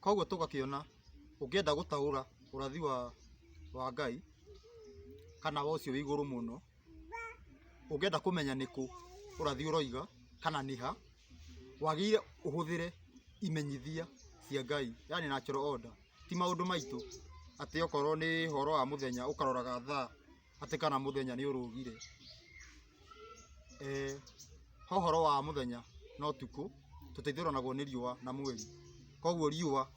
Koguo tugakiona ungienda gutaura urathi wa Ngai kana wa ucio wi iguru muno, ungienda kumenya niku urathi uroiga kana niha, wagire uhuthire imenyithia cia Ngai, yani natural order. Ti maundu maitu ati okorwo ni horo wa muthenya ukaroraga thaa ati kana muthenya ni urugire. Horo wa muthenya no tuku tuteithiranagwo ni riua na mweri. Koguo riua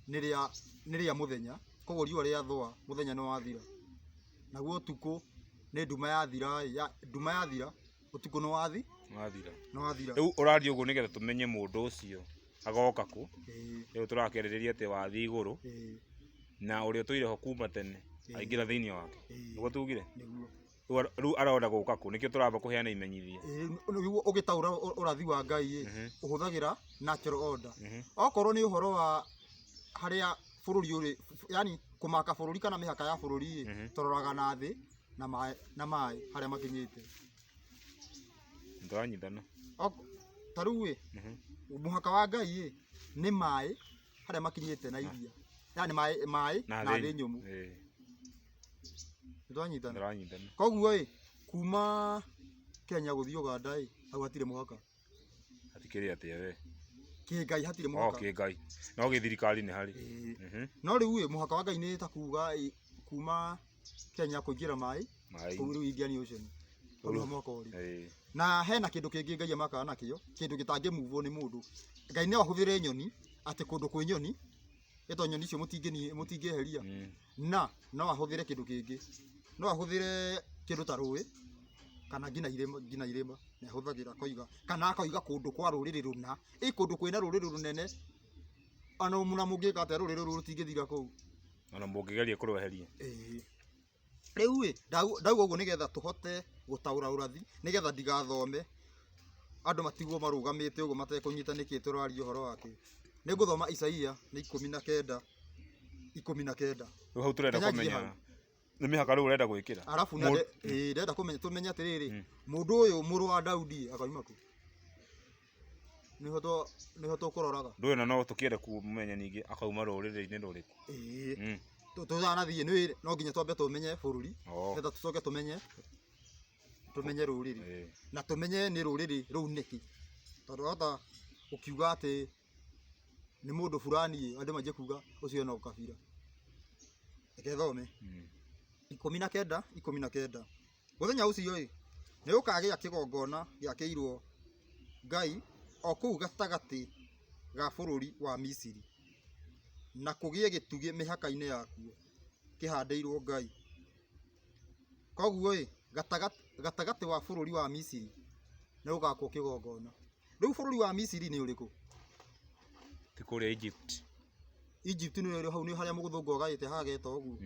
ni ria muthenya, koguo riua riathwa muthenya ni wathira. Naguo tuku ni nduma yathira utuku ni wathira. Riu urathi uguo nigetha tumenye mundu ucio agoka ku. Riu turakerireria ati wathi iguru na uria tuire ho kuma tene aingira thiini wake. Niguo tugire? Riu aroda guka ku nikio turamba kuheana imenyithia. Niguo ugitaura urathi wa Ngai uhuthagira natural order. Okorwo ni uhoro wa haria bururi uri, yani kumaka bururi kana mihaka ya bururi turoraga na thi na mai haria makinyite. Nduranyithana. Taru muhaka wa Ngai ni mai haria makinyite na iria, yani mai na thi nyumu. Nduranyithana. Koguo kuma Kenya guthii Uganda hau hatire muhaka. Hatikiri atia we? Ki-Ngai hatire muhaka. Ki-Ngai. No githirikari ni hari. No riu muhaka wa Ngai ni ta kuga kuma Kenya kuingira mai kuru Indian Ocean. Koguo muhaka uri. Na hena kindu kingi Ngai amaka nakio, kindu gitangi move ni mundu. Ngai ni ahuthire nyoni ati kundu kwi nyoni eto nyoni cio mutingeheria. Na no ahuthire kindu kingi, no ahuthire kindu ta rui kana ngina irima na ahuthagira koiga kana akoiga kundu kwa ruriri runa kundu kwina ruriri runene ana muna mungika ate ruriri ruru rutingithira kuu ana mungigeria kuroheria. Riu ndauga uguo nigetha tuhote gutaura urathi, nigetha ndigathome andu matigwo marugamite uguo matekunyita niki turaria uhoro wake. Niguthoma Isaia ni 19:19. Riu hau turenda kumenya ni mihaka riu urenda gwikira. Arafu ndenda kumenya tumenya atiriri mundu uyu muru wa Daudi akauma ku. Niho tukuroraga. Ndu ina no tukiende kumenya ningi akauma ruriri-ini ruriku. Tuzana thie ni no nginya twambe tumenye bururi ngetha tucoke tumenye ruriri na tumenye ni ruriri ruu niki. Tondu hata ukiuga ati ni mundu fulani andu manje kuga ucio no kabira. Ekethome 19:19. Muthenya ucio ni ukagia kigongona giakirwo Ngai o kuu gatagati ga bururi wa Misiri, na kugie gitugi mihaka-ini yakuo kihandeirwo Ngai. Koguo gatagati wa bururi wa Misiri ni ugakwo kigongona. Riu bururi wa Misiri ni uriku? Ti kuria Egypt. Egypt ni uri hau ni haria muguthungu gaite hageta uguo.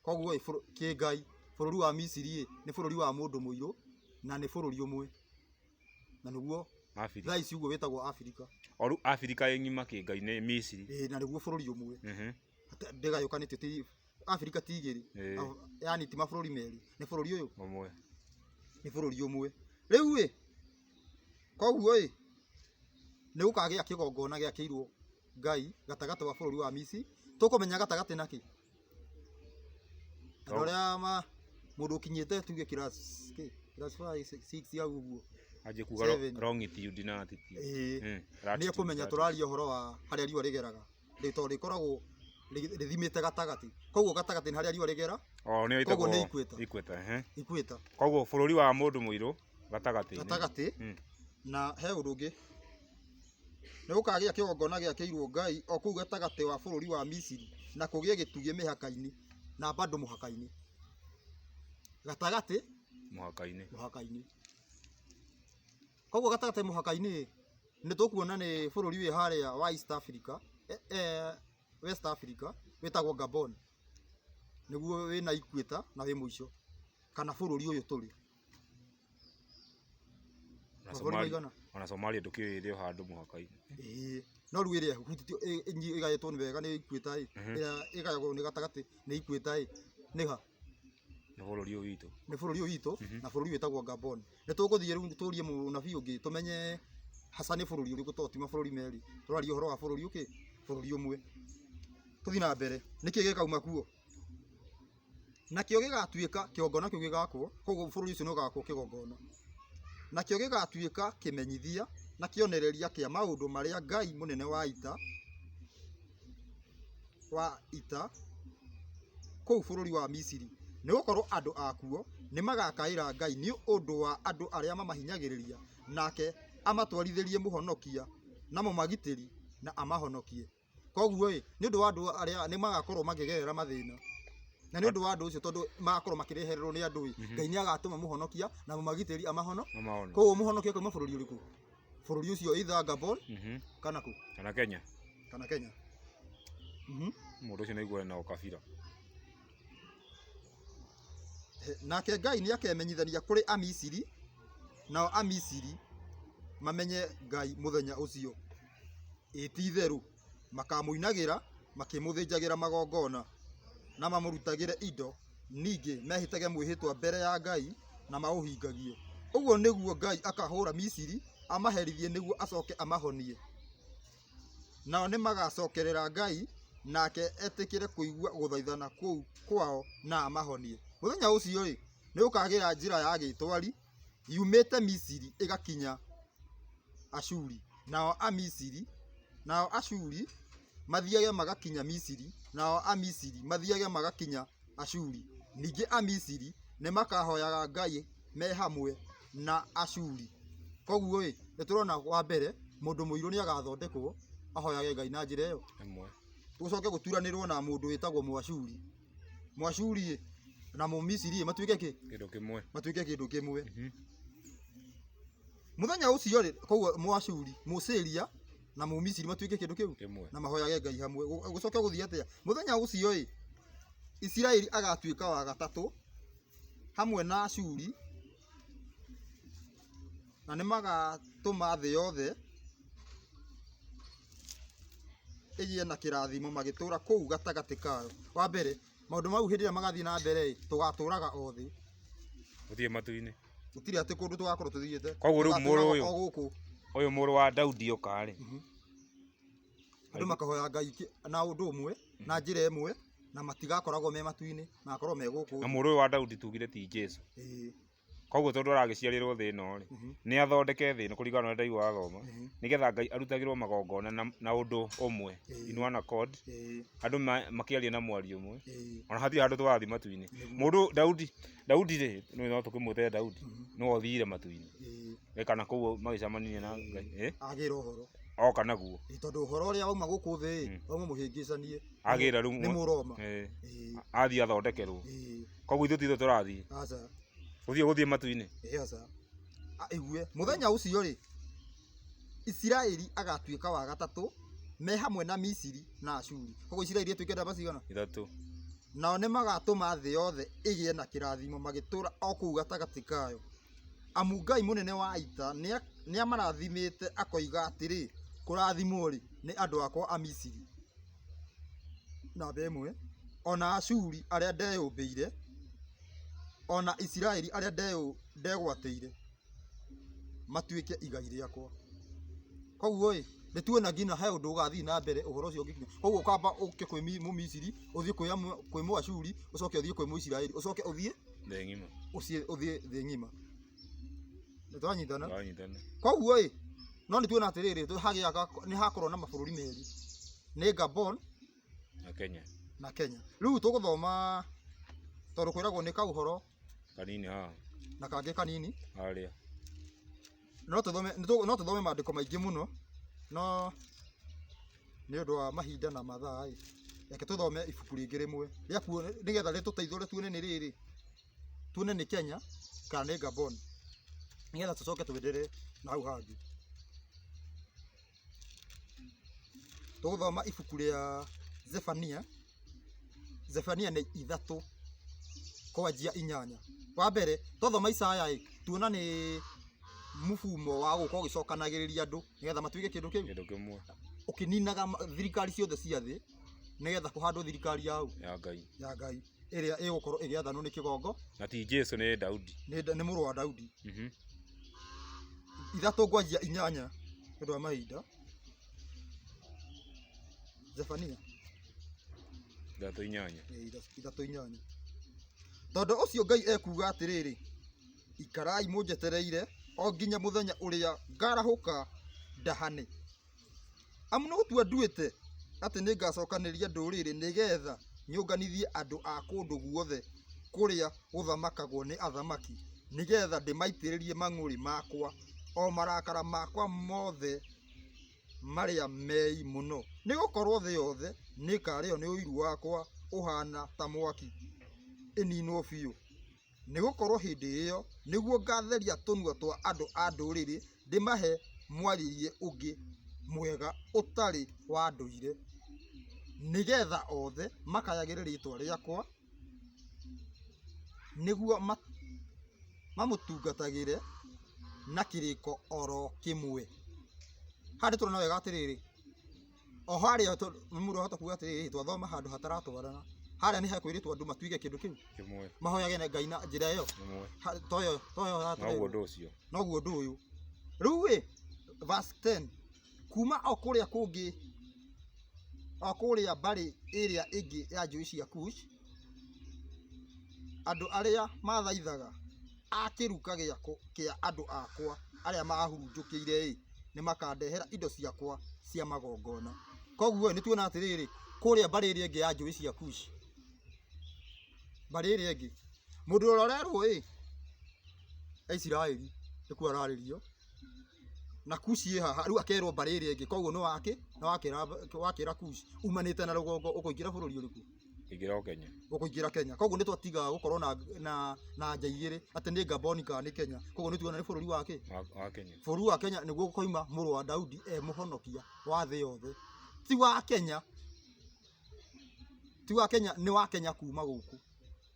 Koguo ki-Ngai bururi wa Misiri ni bururi wa mundu muiru na ni bururi umwe, na niguo thaa ici uguo witagwo Afrika. Oru Afrika ng'ima ki-Ngai ni Misiri. Na niguo bururi umwe. Ndegayukanitio ti Afrika ti igiri, yani ti mabururi meri, ni bururi uyu umwe, ni bururi umwe. Riu koguo ni ukagia kigongona giakirwo Ngai gatagati wa bururi wa Misiri. Tukumenya gatagati naki adoria mundu ukinyite tuge class 5 ya uguo aje kuga longitude na attitude. Ni kumenya turaria uhoro wa haria riua rigeraga rito rikoragwo rithimite gatagati. Koguo gatagati ni haria riua rigera. Koguo ni ikweta. Koguo bururi wa mundu muiru gatagati na he undu ungi ni ukagia kigongona giakirwo Ngai o kuu gatagati wa bururi wa Misiri, na kugie gitugi mihaka-ini na bado muhaka-ini gatagati muhaka-ini. Koguo gatagati muhaka-ini ni tukuona ni bururi wi haria wa East Africa, West Africa witagwo Gabon, niguo wina ikweta na wi muico kana bururi uyu turi ona Somalia ndukiire handu muhaka-ini. No riu iria hutitio igayetwo ni wega ni ikweta igayagwo ni gatagati ni ikweta ni ha ni bururi uyu witu, na bururi witagwo Gabon. Ni tuguthie riu turie munabii ungi tumenye hasa ni bururi uriku to ti mabururi meri. Turaria uhoro wa bururi uki bũrũri ũmwe. Tũthiĩ na mbere, nĩkĩ gĩkauma kuo? Nakĩo gĩgatuĩka kĩgongona kĩu gĩgakwo, koguo bũrũri ũcio nĩ ũgakwo kĩgongona. Nakĩo gĩgatuĩka kĩmenyithia na kĩonereria kĩa maũndũ marĩa Ngai mũnene wa ita kũu bũrũri wa Misiri. Nĩ gũkorwo andũ akuo nĩ magakaĩra Ngai nĩ ũndũ wa andũ arĩa mamahinyagĩrĩria, nake amatwarithĩrie mũhonokia na mũmagitĩri na amahonokie. Koguo nĩ ũndũ wa andũ arĩa nĩ magakorwo makĩgerera mathĩna, na nĩ ũndũ wa andũ ũcio tondũ magakorwo makĩrehererwo nĩ andũ, Ngai nĩ agatũma mũhonokia na mũmagitĩri amahono. Koguo mũhonokia kuma bũrũri ũrĩkũ? Bũrũri ũcio either Gabon kana kũ? Kana Kenya. Kana Kenya. Mũndũ ũcio nĩ aiguana na ũkabira. Nake Ngai nĩ akemenyithania kũrĩ Amisiri, nao Amisiri mamenye Ngai mũthenya ũcio. Ti itherũ makamũinagĩra makĩmũthĩnjagĩra magongona na mamũrutagĩre indo, ningĩ mehĩtage mwĩhĩtwa mbere ya Ngai na maũhingagie. Ũguo nĩguo Ngai akahũra Misiri amaherithie nĩguo acoke amahonie. Nao nĩ magacokerera Ngai nake etĩkĩre kũigua gũthaithana kũu kwao na amahonie. Mũthenya ũcio nĩ ũkagĩra njĩra ya gĩtwari yumĩte Misiri ĩgakinya Ashuri. Nao Ashuri mathiage magakinya Misiri, nao Amisiri mathiage magakinya Ashuri. Ningĩ Amisiri nĩ makahoyaga Ngai me hamwe na Ashuri. Koguo nĩ tũrona wa mbere mũndũ mũirũ nĩ agathondekwo ahoyage Ngai na njĩra ĩyo. Tũcoke gũturanĩrwo na mũndũ wĩtagwo Mũashuri. Mũashuri na Mũmisiri matuĩke kĩ? Kĩndũ kĩmwe. Matuĩke kĩndũ kĩmwe. Mũthenya ũcio koguo Mũashuri, Mũsĩria na Mũmisiri matuĩke kĩndũ kĩu kĩmwe na mahoyage Ngai hamwe. Gũcoke gũthiĩ atĩa? Mũthenya ũcio Isiraeli agatuĩka wa gatatũ hamwe na Ashuri, na nĩ magatũma thĩ yothe ĩgĩe na kĩrathimo magĩtũra kũu gatagatĩ kayo. Wa mbere maũndũ mau hĩndĩ ĩrĩa magathiĩ na mbere tũgatũraga o thĩ. Gũtirĩ matu-inĩ. Gũtirĩ atĩ kũndũ tũgakorwo tũthiĩte. Koguo rĩu mũrũ ũyũ mũrũ wa Daudi oka-rĩ, andũ makahoya Ngai na ũndũ ũmwe na njĩra ĩmwe na matigakoragwo me matu-inĩ, magakorwo me gũkũ. Na mũrũ ũyũ wa Daudi tugire ti Jesũ. Koguo tondũ aragĩciarĩrwo thĩ ĩno-rĩ, nĩ athondeke thĩ ĩno kũringana na ũrĩa ndaigua wathoma, nĩgetha Ngai arutagĩrwo magongona na ũndũ ũmwe, in one accord, andũ makĩaria na mwario ũmwe, ona hatirĩ handũ tũrathiĩ matu-inĩ. Mũndũ Daudi-rĩ, no tũkĩmwĩte Daudi, nĩwe ũthire matu-inĩ, kana kũu magĩcemanirie na Ngai, agĩra ũhoro oka naguo, tondũ ũhoro ũrĩa wauma gũkũ thĩ wauma mũhĩngĩcanie, agĩra rĩu nĩ mũroma, athiĩ athondekerwo. Koguo ithuĩ titho tũrathiĩ gũthiĩ matu-inĩ. Igue mũthenya ũcio Isiraeli agatuĩka wa gatatũ me hamwe na Misiri na Ashuri. Koguo Isiraeli atuĩke namba cigana? 3. Nao nĩ magatũma thĩ yothe ĩgĩe na kĩrathimo magĩtũra o kũu gatagatĩ kayo. Amu Ngai mũnene wa ita nĩ amarathimĩte akoiga atĩrĩ, kũrathimwo nĩ andũ akwa a Misiri. Namba ĩmwe, ona Ashuri arĩa ndeyũmbĩire, ona Isiraeli arĩa ndegwatĩire matuĩke igai rĩakwa. Koguo nĩ tuona nginya he ũndũ ũgathiĩ na mbere ũhoro ũcio ũgĩkinya. Koguo ũkamba ũke kwĩ Mũmisiri, ũthiĩ kwĩ Mũashuri, ũcoke ũthiĩ kwĩ Mũisiraeli, ũcoke ũthiĩ thĩ ng'ima. Ũthiĩ thĩ ng'ima. Nĩ twanyitana? Koguo no nĩ tuona atĩrĩrĩ, nĩ hakorwo na mabũrũri merĩ, nĩ Gabon na Kenya. Rĩu tũgũthoma tondũ kwĩragwo nĩ kaũhoro kanini haha na kangĩ kanini harĩa, no tũthome maandĩko maingĩ mũno, no nĩ ũndũ wa mahinda na mathaa reke tũthome ibuku rĩngĩ rĩmwe nĩgetha rĩtũteithũre tuone nĩ rĩrĩ, tuone nĩ Kenya kana nĩ Gabon, nĩgetha tũcoke twenderee na hau hangĩ. Tũgũthoma ibuku rĩa Zefania nĩ 3 kwanjia 8. Wa mbere twathoma Isaya tuona nĩ mũfumo wa gũkorwo ũgĩcokanagĩrĩria andũ nĩgetha matuĩke kĩndũ kĩmwe, ũkĩninaga thirikari ciothe cia thĩ nĩgetha kũhandwo thirikari ya Ngai ĩrĩa ĩgũkorwo ĩgĩathanwo nĩ kĩgongo, na ti Jesũ, nĩ Daudi, nĩ mũrũ wa Daudi. 3 kwanjia 8 nĩ ũndũ wa mahinda. Zefania 3:8 3:8 tondu ucio Ngai ekuga atiriri ikarai munjetereire o nginya muthenya uria ngarahuka ndahane amu no gutua nduite ati ningacokanĩria ndũrĩrĩ nigetha nyũnganithie andũ a kũndũ guothe kũrĩa gũthamakagwo nĩ athamaki nigetha ndĩmaitĩrĩrie mang'ũrĩ makwa o marakara makwa mothe marĩa mei mũno nĩgũkorwo thĩ yothe nĩkarĩo nĩ ũiru wakwa ũhana ta mwaki ĩninwo biũ nĩgũkorwo hĩndĩ ĩyo nĩguo ngatheria tũnua twa andũ a ndũrĩrĩ ndĩmahe mwarĩrie ũngĩ mwega ũtarĩ wa ndũire nigetha othe makayagĩre rĩtwa rĩakwa nĩguo mamũtungatagĩre na kĩrĩko oro kĩmwe harĩ tũrona wega atĩrĩrĩ o harĩa mũndũ ahota kuuga atĩrĩrĩ twathoma handũ hataratwarana harĩa nĩ hakwĩrĩtwo andũ matuige kĩndũ kĩu kĩmwe mahoyage Ngai na njĩra ĩyo toyo noguo ũndũ ũyũ rĩu verse 10 kuma o kũrĩa kũngĩ o kũrĩa mbarĩ ĩrĩa ĩngĩ ya njũĩ cia Kush andũ arĩa mathaithaga a kĩruka kĩa andũ akwa arĩa mahurunjũkĩire nĩ makandehera indo ciakwa cia magongona koguo nĩ tuona atĩrĩrĩ kũrĩa mbarĩ ĩrĩa ĩngĩ ya njũĩ cia Kush mbarĩ ĩrĩa ĩngĩ mũndũ ũrĩa ũrerwo Isiraeli nĩkuo ararĩrio na Kush haha rĩu akerwo mbarĩ ĩrĩa ĩngĩ koguo nĩ wakĩra Kush umanĩte na rũgongo ũkũingĩra bũrũri ũrĩkũ ũkũingĩra Kenya koguo nĩ twatiga gũkorwo na nja igĩrĩ atĩ nĩ Gabon kana nĩ Kenya koguo nĩ tuona nĩ bũrũri wa Kenya bũrũri wa Kenya nĩguo koima mũrũ wa Daudi mũhonokia wa thĩ yothe ti wa Kenya nĩ wa Kenya kuma gũkũ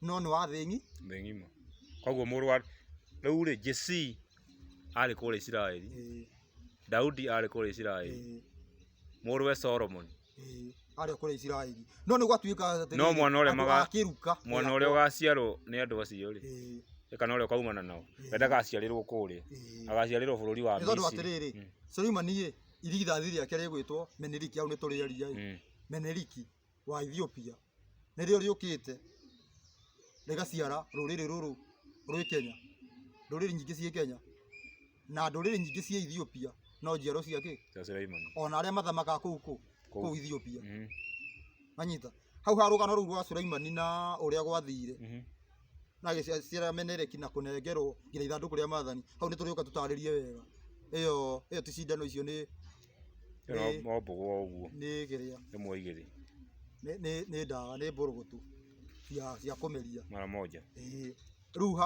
no nĩ wa thĩ ng'ima koguo mũrũ wa rĩu rĩ Jesse arĩ kũrĩa Isiraeli Daudi arĩ kũrĩa Isiraeli mũrũwe Solomon arĩ kũrĩa Isiraeli no nĩ gwatuĩka atĩ no mwana ũrĩa ũgaciarwo nĩ andũ acio rĩ kana ũrĩa ukaumana nao ndagaciarĩrwo kũrĩa agaciarĩrwo bũrũri wa Misiri tondũ atĩrĩrĩ Suleimani irigithathi rĩake rĩgwĩtwo Meneliki au nĩ tũrĩaria Meneliki wa Ethiopia nĩrĩo rĩũkĩte rĩgaciara rũrĩrĩ rũrũ rwĩ Kenya ndũrĩrĩ nyingĩ ciĩ Kenya na ndũrĩrĩ nyingĩ ciĩ Ethiopia no njiaro ciake ona arĩa mathamakaga kũu Ethiopia manyita hau harũgano rũu rwa Suleimani na ũrĩa gwathire na gĩciara Meneleki na kũnengerwo nginya ithandũkũ rĩa maathani hau nĩ tũrĩũka tũtarĩrie wega ĩyo ti cindano icio nĩ mbũgũ ũguo nĩ kĩrĩa ĩmwe igĩrĩ nĩ ndawa nĩ mbũrũgũtũ cia kũmeria mara moja rĩu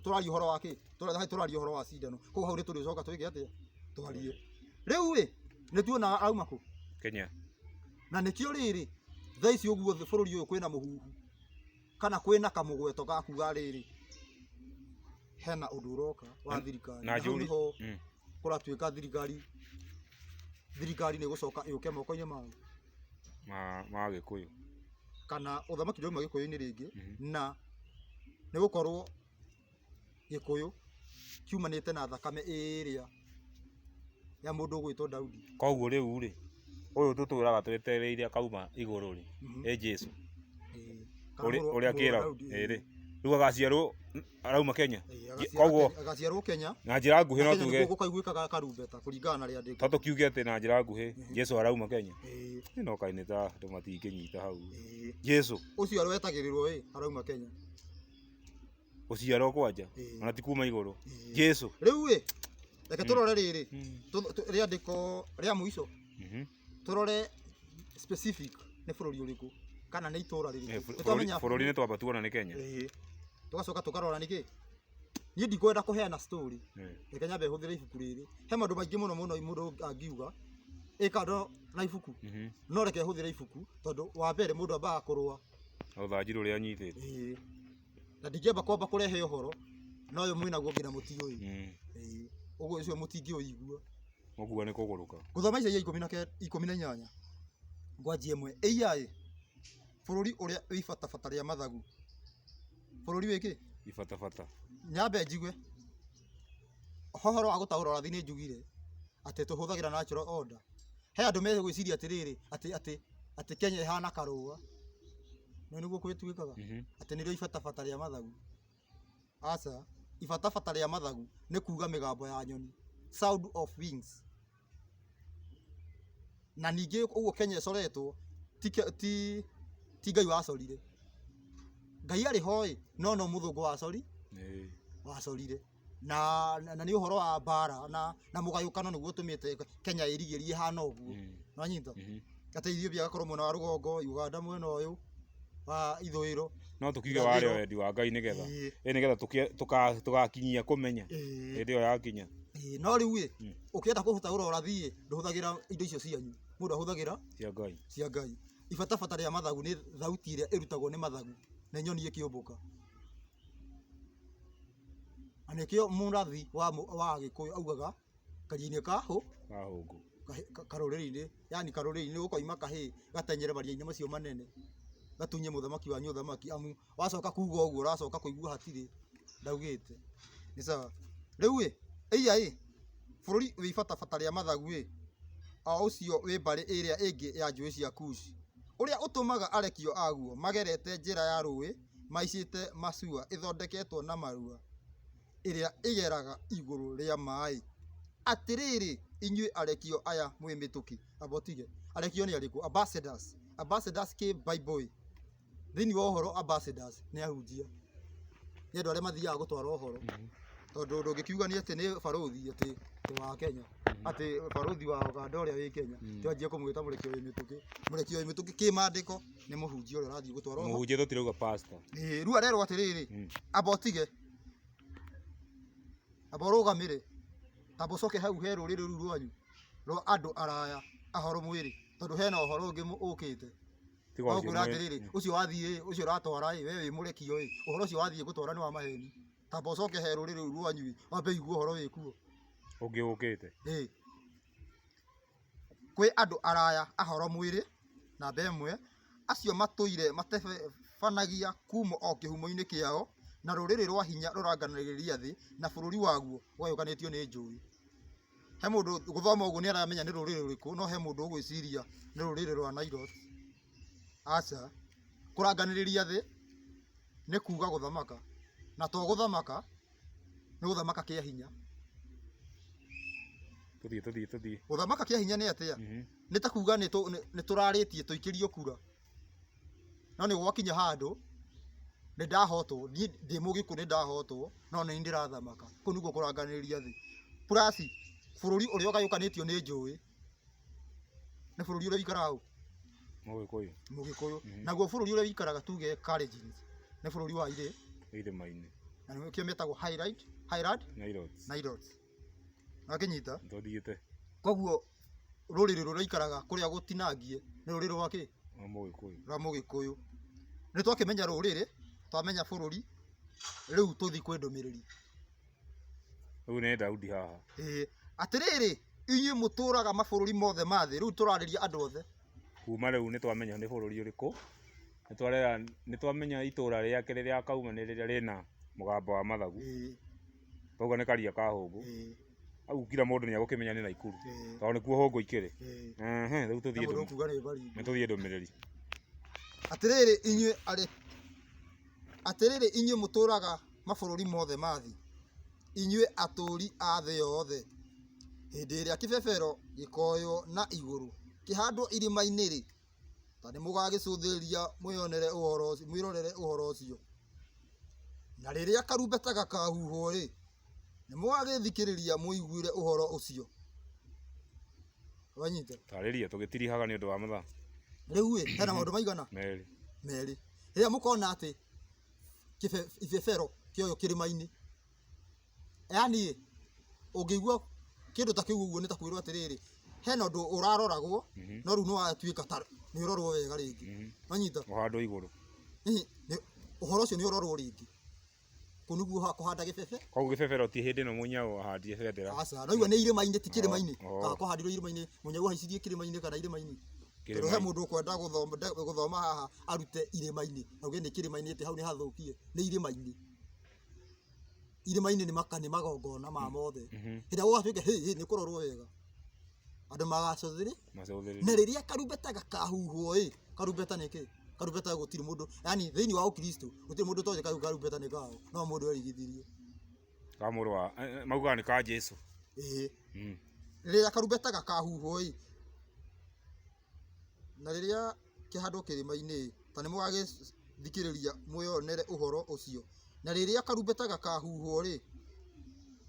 tũraria ũhoro wa kĩ tũraria ũhoro wa cindano koguo hau nĩ tũrĩcoka twĩke atĩa twarie rĩu nĩ tuona auma kũ Kenya na nĩkĩo rĩrĩ thaa ici ũguo bũrũri ũyũ kwĩna mũhuhu kana kwĩna kamũgweto ga kuga rĩrĩ hena ũndũ ũroka wa thirikari na niho kũratuĩka thirikari nĩ gũcoka yũke moko-inĩ ma Gĩkũyũ kana ũthamaki ndũrĩ Gĩkũyũ-inĩ rĩngĩ na nĩ gũkorwo Gĩkũyũ kiumanĩte na thakame ĩrĩa ya mũndũ ũgwĩtwo Daudi koguo rĩu rĩ ũyũ tũtũraga twetereire akauma igũrũ rĩ Jesu ũrĩa kĩra rĩ rĩu agaciarwo arauma Kenya koguo agaciarwo Kenya na njĩra nguhĩ no tuge gũkaiguĩkaga karumbeta kũringana na rĩa ndĩko tondũ kiuge atĩ na njĩra nguhĩ Jesu arauma Kenya no kainĩ ta andũ matingĩnyita hau Jesu ũcio arwetagĩrĩrwo arauma Kenya ũciarwo kwanja ona ti kuma igũrũ Jesu rĩu reke tũrore rĩrĩ rĩa ndĩko rĩa mũico tũrore specific nĩ bũrũri ũrĩkũ kana nĩ itũra rĩrĩkũ bũrũri nĩ twamba tuona nĩ Kenya tugacoka tukarora nĩkĩ niĩ ndikwenda kũheana story reke nyambe hũthĩre ibuku rĩrĩ he maũndũ maingĩ mũno mũndũ angiuga kando na ibuku no reke hũthĩre ibuku tondũ wa mbere mũndũ ambaga kũrũa ũthanji rũrĩa anyitĩte na ndingĩamba kwamba kũrehe ũhoro no ũyũ mwĩnaguo nginya mũtiũĩ ũguo ũcio mũtingĩũigua mũkuga nĩ kũgũrũka gũthoma ica 18 ngwanjia ĩmwe bũrũri ũrĩa wĩ ibatabata rĩa mathagu bũrũri wĩkĩ ibatabata nyambe njigue ũhoro wa gũtaũra ũrathi nĩ njugire atĩ tũhũthagĩra natural order he andũ megwĩciria atĩrĩrĩ atĩ ati Kenya ihana karũa no niguo gwĩtuĩkaga ati nĩrĩo ibatabata rĩa mathagu. Aca ibatabata rĩa mathagu nĩ kuga mĩgambo ya nyoni, sound of wings. Na ningĩ ũguo Kenya ĩcoretwo ti Ngai wacorire. Ngai arĩ hoi no mũthũngũ wacorire. Na nĩ ũhoro wa mbara na mũgayũkano nĩguo ũtũmĩte Kenya ĩrigĩrie hana ũguo. Nwanyita ati Ethiopia gakorwo mwena wa rũgongo, Uganda mwena ũyũ wa ithũĩro. No tukiuge wale wendi wa Ngai nĩgetha tugakinyia kũmenya hĩndĩ ĩyo yakinya. No rĩu ũkĩenda kũhota ũrorathi ndũhũthagĩra indo icio cianyu, mũndũ ahũthagĩra cia Ngai. Ibatabata rĩa mathagu nĩ thauti ĩrĩa ĩrutagwo nĩ mathagu nĩ nyoni ĩkĩũmbũka. Na nĩkĩo mũrathi wa Gĩkũyũ augaga karia-inĩ kahũngũ karũrĩrĩ-inĩ, yani karũrĩrĩ-inĩ gũkoima kahĩ gatenyere maria-inĩ macio manene gatunye mũthamaki wanyu ũthamaki, amu wacoka kuga ũguo ũracoka kũigua hatirĩ ndaugĩte. Nĩ sawa. Rĩu bũrũri wĩ ibatabata rĩa mathagu o ũcio wĩ mbarĩ ĩrĩa ĩngĩ ya njũĩ cia Kushi, ũrĩa ũtũmaga arekio aguo magerete njĩra ya rũĩ maicĩte macua ĩthondeketwo na marua ĩrĩa ĩgeraga igũrũ rĩa maĩ. Atĩrĩrĩ inyuĩ arekio aya mwĩ mĩtũki abotige. Arekio nĩ arĩkũ? Ambassadors kĩ Bible thĩinĩ wa ũhoro ambassadors nĩ ahunjia, nĩ andũ arĩa mathiaga gũtwara ũhoro. Tondũ ndũngĩkiuga nĩ atĩ nĩ barothi atĩ wa Kenya, atĩ barothi wa Uganda ũrĩa wĩ Kenya twanjie kũmwĩta mũrekio wĩ mĩtũkĩ. Mũrekio wĩ mĩtũkĩ kĩmandĩko nĩ mũhunjia ũrĩa ũrathiĩ gũtwara ũhoro. Mũhunjia tũtirauga pastor. Rĩu arerwo atĩrĩrĩ abotige aborũgamĩre abocoke hau he rũrĩrĩ rũu rwanyu rwa andũ araya ahoro mwĩrĩ, tondũ hena ũhoro ũngĩ ũkĩte. Ũkwĩra atĩrĩrĩ ũcio wathiĩ ũcio ũratwara we wĩ mũrekio ũhoro ũcio wathiĩ gũtwara nĩ wa maheni. Tamba ũcoke he rũrĩrĩ rũu rwanyu wambe igue ũhoro wĩkuo ũngĩ ũkĩte. Kwĩ andũ araya ahoro mwĩrĩ namba ĩmwe acio matũire matebanagia kuma o kĩhumo-inĩ kĩao na rũrĩrĩ rwa hinya rũranganĩrĩria thĩ na bũrũri waguo ũgayũkanĩtio nĩ njũĩ. He mũndũ gũthoma ũguo nĩ aramenya nĩ rũrĩrĩ rũrĩkũ, no he mũndũ ũgwĩciria nĩ rũrĩrĩ rwa Nilotes. Aca kũranganĩrĩria thĩ nĩ kuga gũthamaka, na to gũthamaka nĩ gũthamaka kĩa hinya. Tũthiĩ. Gũthamaka kĩa hinya nĩ atĩa? Nĩ ta kuga nĩ tũrarĩtie tũikĩrio kura, no nĩ gwakinya handũ nĩ ndahotwo, niĩ ndĩ mũgĩkũ nĩ ndahotwo, no nĩ ndĩrathamaka. Kũu nĩguo kũranganĩrĩria thĩ. Plus bũrũri ũrĩa ũgayũkanĩtio nĩ njũĩ nĩ bũrũri ũrĩa wĩikaraga hau Mũgĩkũyũ. Naguo bũrũri ũrĩa wĩikaraga tuge Kalenjin nĩ bũrũri wa irĩma-inĩ, na nĩkĩo metagwo Highland Nilotes. Wakĩnyita koguo rũrĩrĩ rũrĩa ikaraga kũrĩa gũtinangie nĩ rũrĩrĩ rwa kĩ? Rwa Mũgĩkũyũ. Nĩ twakĩmenya rũrĩrĩ twamenya bũrũri, rĩu tũthi kwĩ ndũmĩrĩri. Rĩu nĩ Daudi haha. Atĩrĩrĩ inyuĩ mũtũraga mabũrũri mothe ma thĩ, rĩu tũrarĩria andũ othe. Kuma rĩu nĩ twamenya nĩ bũrũri ũrĩkũ, nĩ twamenya itũra rĩake rĩrĩa kauma nĩ rĩrĩa rĩna mũgambo wa mathagu. Tauga nĩ karia ka hũngũ. Au kila mũndũ nĩ agũkĩmenya nĩ Naikuru, tondũ nĩkuo hũngũ ikĩrĩ. Rĩu tũthiĩ ndũmĩrĩri. Atĩrĩrĩ inyuĩ mũtũraga mabũrũri mothe ma thĩ, inyuĩ atũri a thĩ yothe, hĩndĩ ĩrĩa kĩbebero gĩkoywo na igũrũ kĩhandwo irĩma-inĩ rĩ, ta nĩ mũgagĩcũthĩrĩria mwĩrorere ũhoro ũcio. Na rĩrĩa karumbeta gakahuhwo rĩ, nĩ mũgagĩthikĩrĩria mũiguire ũhoro ũcio. Wanyita tarĩria tũgĩtirihaga nĩ ũndũ wa mathaa. Rĩu hena maũndũ maigana? Merĩ. Rĩrĩa mũkona atĩ kĩbebero kĩoyo kĩrĩma-inĩ, yani ũngĩigua kĩndũ ta kĩu ũguo nĩ ta kwĩrwo atĩrĩrĩ hena ũndũ ũraroragwo no rĩu nĩ watuĩka ta nĩ ũrorwo wega rĩngĩ. Wanyita ũhandwo igũrũ. Ũhoro ũcio nĩ ũrorwo rĩngĩ. Kũu nĩguo kũhanda gĩbebe. Koguo gĩbebero ti hĩndĩ ĩno Mũnyau ahandire bendera. Aca no nĩ irĩma-inĩ ti kĩrĩma-inĩ. Kana kũhandirwo irĩma-inĩ, Mũnyau ahicirie kĩrĩma-inĩ kana irĩma-inĩ. Tondũ he mũndũ ũkwenda gũthoma haha arute irĩma-inĩ, auge nĩ kĩrĩma-inĩ atĩ hau nĩ hathũkie, nĩ irĩma-inĩ. Irĩma-inĩ nĩ magongona ma mothe. Hĩndĩ ĩrĩa gwatuĩka nĩ kũrorwo wega. andu magacuthiri macuthiri na riria karumbeta gakahuhwo karumbeta niki karumbeta gutiri mundu yani thiini wa ukristo gutiri mundu toje karumbeta ni kao no mundu arigithirio ka mundu wa mauga ni ka Jesu riria karumbeta gakahuhwo na riria kihando kirima-ini ta ni mugagithikiriria mwiyonere uhoro ucio na riria karumbeta gakahuhwo ri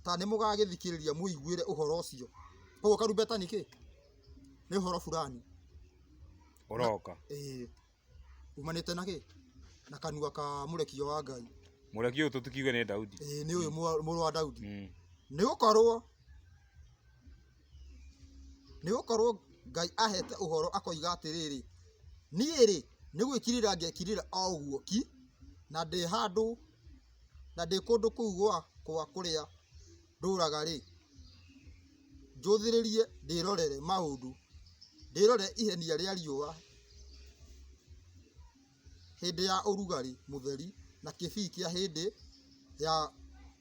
ta ni mugagithikiriria muiguire uhoro ucio koguo karumbeta niki ni uhoro fulani uroka umanite na ki na kanua ka murekio wa Ngai murekio tutikiuge ni Daudi ni uyu muru wa Daudi ni gukorwo Ngai ahete uhoro akoiga atiriri niiri ni gwikirira ngekirira o uguo ki na ndi handu na ndi kundu kuu kwa kuria nduraga ri njuthiririe ndirorere maundu ndirore ihenia ria riua hindi ya urugari mutheri na kibii kia hindi ya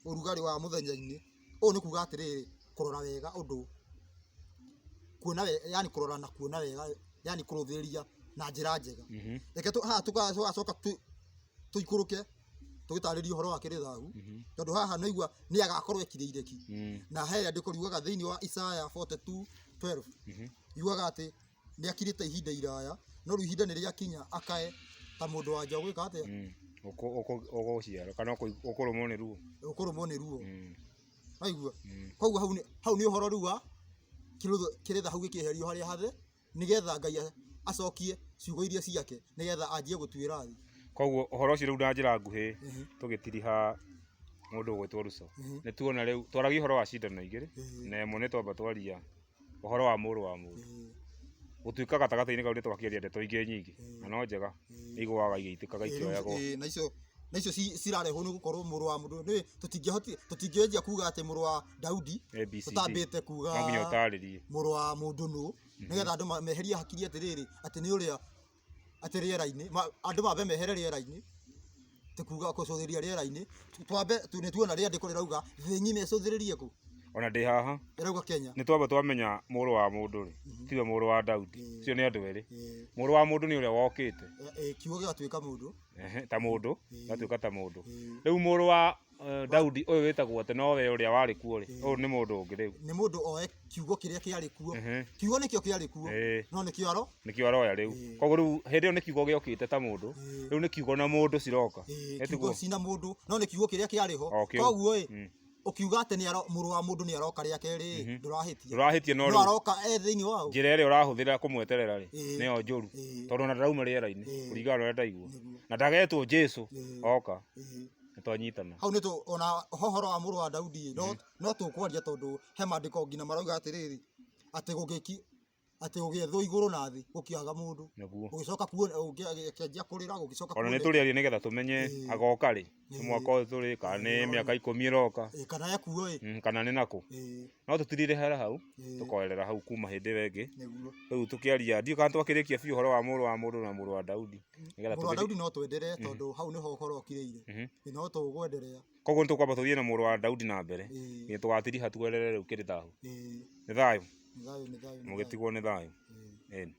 urugari wa muthenya-ini o ni kuga atiriri kurora wega undu kuona yani kurora na kuona wega yani kuruthiriria na njira njega reke haha tugacoka tuikuruke tugitaririe uhoro wa kirithahu tondu haha noigua ni agakorwo ekiriire ki na he andiko riugaga thiini wa Isaya 42:12 yugaga ati ni akirite ihinda iraya no riu ihinda ni riakinya akae ta mundu wa nja gwika atia uguciara kana ukurumwo ni ruo aigua koguo hau ni uhoro riu wa kirithahu gikieherio haria hathe nigetha Ngai acokie ciugo iria ciake nigetha anjie gutwira thi koguo uhoro ucio riu na njira nguhi tugitiriha mundu gwitwo Ruso ni tuona riu twaragia uhoro wa cindano igiri na emo ni twamba twaria uhoro wa muru wa mundu gutuika gatagata-ini kau ni twakiaria ndeto ingi nyingi na no njega igwaga igitikaga ikioyagwo na icio cirarehwo ni gukorwo muru wa mundu ni tutingihojia kuga ati muru wa Daudi tutambite kuga nginya utaririe muru wa mundu nu nigetha andu meherie hakiri atiriri ati ni uria ati riera-ini andu mambe mehere riera-ini tikuga kucuthiria riera-ini twambe ni tuona ria ndiko rirauga thi ng'ime icuthiririe ku ona ndi haha irauga Kenya ni twamba twamenya muru wa mundu ri tiwe muru wa Daudi cio ni andu eri muru wa mundu ni uria wokite kiugo gigatuika mundu ta mundu gatuika ta mundu riu muru wa Daudi uyu witagwo ati nowe uria wari kuo ri uyu ni mundu ungi riu ni mundu oe kiugo kiria kiari kuo kiugo nikio kiari kuo no nikio aroya riu koguo riu hindi ni kiugo giokite ta mundu riu ni kiugo na mundu ciroka kiugo cina mundu no ni kiugo kiria kiari ho koguo ukiuga ati ni muru wa mundu ni aroka ria keri ndurahitie no aroka thiini wao njira iria urahuthira kumweterera ri niyo njuru tondu na ndauma riera-ini kuringana na uria ndaigua na ndagetwo Jesu oka twanyitana hau ni tu ona hohoro wa muru wa Daudi no tukwaria tondu he mandiko ngina marauga atiriri ati gugiethwo iguru na thi gukiaga mundu ugicoka kuona ukianjia kurira ugicoka ona ni turiarie nigetha tumenye agoka ri mwaka uyu turi kana ni miaka 10 iroka kana ekuo kana ni naku no tutirire hera hau tukoerera hau kuma hindi wengi riu tukiaria ndio kana twakirikia biu horo wa muru wa mundu na muru wa Daudi nigetha muru wa Daudi no twenderee tondu hau niho ukoro okiriire no tugwenderea koguo ni tukwamba tuthie na muru wa Daudi na mbere ni tugatiriha tuerere riu kirithahu ni thayu mugitigwo ni thayu